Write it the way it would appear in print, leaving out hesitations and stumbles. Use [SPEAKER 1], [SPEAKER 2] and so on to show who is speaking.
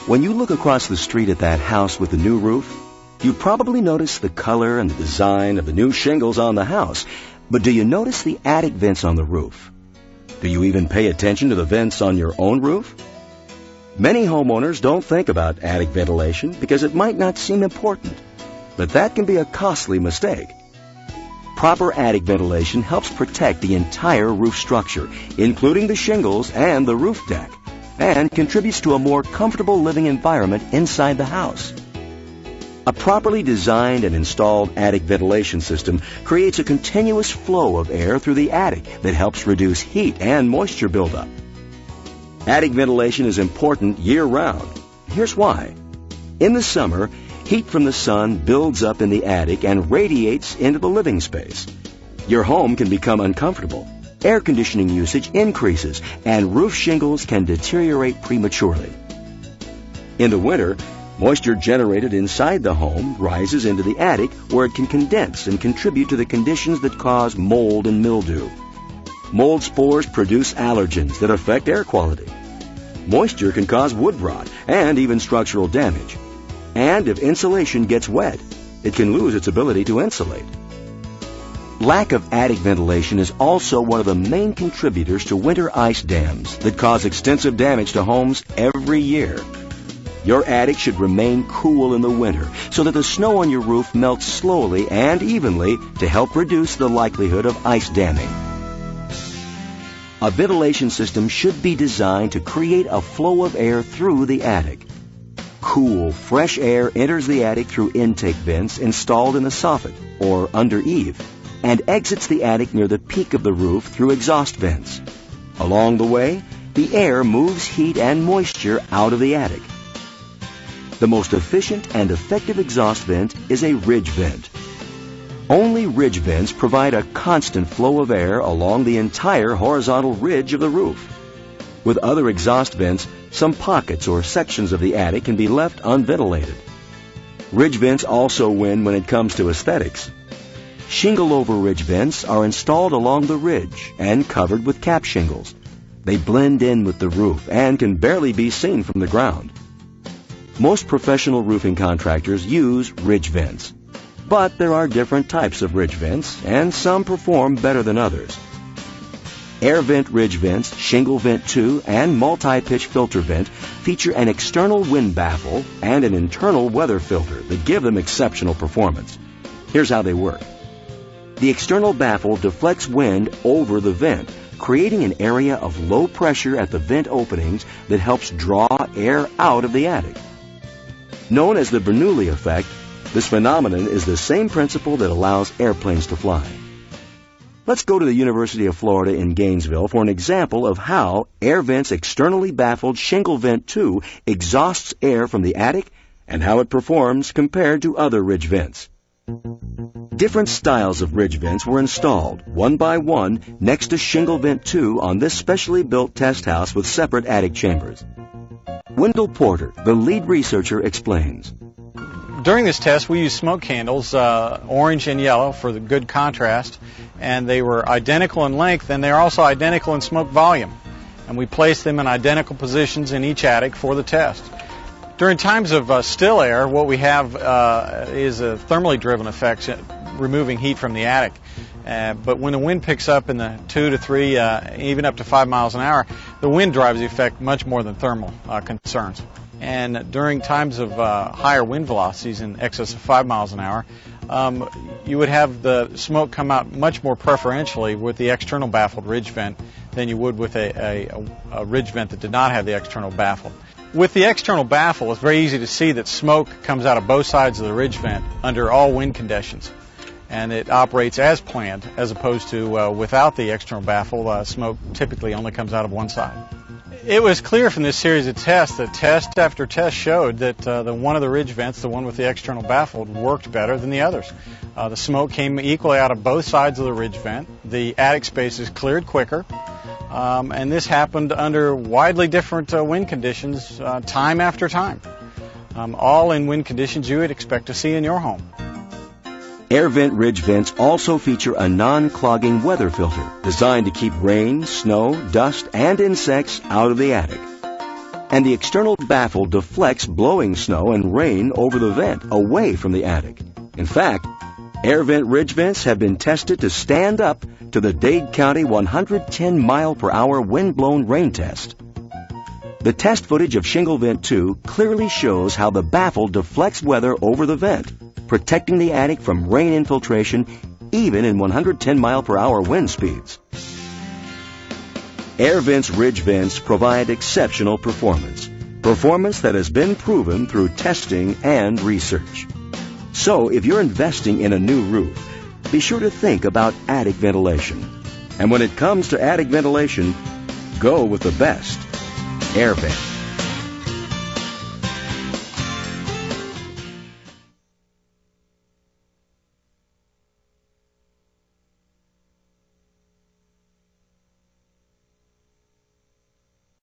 [SPEAKER 1] When you look across the street at that house with the new roof, you probably notice the color and the design of the new shingles on the house. But do you notice the attic vents on the roof? Do you even pay attention to the vents on your own roof? Many homeowners don't think about attic ventilation because it might not seem important, but that can be a costly mistake. Proper attic ventilation helps protect the entire roof structure, including the shingles and the roof deck, and contributes to a more comfortable living environment inside the house. A properly designed and installed attic ventilation system creates a continuous flow of air through the attic that helps reduce heat and moisture buildup. Attic ventilation is important year-round. Here's why. In the summer, heat from the sun builds up in the attic and radiates into the living space. Your home can become uncomfortable. Air conditioning usage increases, and roof shingles can deteriorate prematurely. In the winter, moisture generated inside the home rises into the attic where it can condense and contribute to the conditions that cause mold and mildew. Mold spores produce allergens that affect air quality. Moisture can cause wood rot and even structural damage. And if insulation gets wet, it can lose its ability to insulate. Lack of attic ventilation is also one of the main contributors to winter ice dams that cause extensive damage to homes every year. Your attic should remain cool in the winter so that the snow on your roof melts slowly and evenly to help reduce the likelihood of ice damming. A ventilation system should be designed to create a flow of air through the attic. Cool, fresh air enters the attic through intake vents installed in the soffit or under eave, and exits the attic near the peak of the roof through exhaust vents. Along the way, the air moves heat and moisture out of the attic. The most efficient and effective exhaust vent is a ridge vent. Only ridge vents provide a constant flow of air along the entire horizontal ridge of the roof. With other exhaust vents, some pockets or sections of the attic can be left unventilated. Ridge vents also win when it comes to aesthetics. Shingle-over ridge vents are installed along the ridge and covered with cap shingles. They blend in with the roof and can barely be seen from the ground. Most professional roofing contractors use ridge vents, but there are different types of ridge vents, and some perform better than others. Airvent ridge vents, Shingle Vent 2, and multi-pitch filter vent feature an external wind baffle and an internal weather filter that give them exceptional performance. Here's how they work. The external baffle deflects wind over the vent, creating an area of low pressure at the vent openings that helps draw air out of the attic. Known as the Bernoulli effect, this phenomenon is the same principle that allows airplanes to fly. Let's go to the University of Florida in Gainesville for an example of how Airvent's externally baffled Shingle Vent 2 exhausts air from the attic and how it performs compared to other ridge vents. Different styles of ridge vents were installed, one by one, next to Shingle Vent 2 on this specially built test house with separate attic chambers. Wendell Porter, the lead researcher, explains.
[SPEAKER 2] During this test, we used smoke candles, orange and yellow, for the good contrast, and they were identical in length, and they're also identical in smoke volume. And we placed them in identical positions in each attic for the test. During times of still air, what we have is a thermally driven effect, removing heat from the attic. But when the wind picks up in the 2 to 3, even up to 5 miles an hour, the wind drives the effect much more than thermal concerns. And during times of higher wind velocities in excess of 5 miles an hour, you would have the smoke come out much more preferentially with the external baffled ridge vent than you would with a ridge vent that did not have the external baffle. With the external baffle, it's very easy to see that smoke comes out of both sides of the ridge vent under all wind conditions. And it operates as planned, as opposed to without the external baffle, smoke typically only comes out of one side. It was clear from this series of tests that test after test showed that the one of the ridge vents, the one with the external baffle, worked better than the others. The smoke came equally out of both sides of the ridge vent. The attic spaces cleared quicker. And this happened under widely different wind conditions time after time, all in wind conditions you would expect to see in your home.
[SPEAKER 1] Airvent ridge vents also feature a non-clogging weather filter designed to keep rain, snow, dust, and insects out of the attic. and the external baffle deflects blowing snow and rain over the vent, away from the attic. In fact, Airvent ridge vents have been tested to stand up to the Dade County 110-mile-per-hour wind-blown rain test. The test footage of Shingle Vent 2 clearly shows how the baffle deflects weather over the vent, protecting the attic from rain infiltration even in 110-mile-per-hour wind speeds. Airvents ridge vents provide exceptional performance that has been proven through testing and research. So if you're investing in a new roof, be sure to think about attic ventilation. And when it comes to attic ventilation, go with the best, Airvents.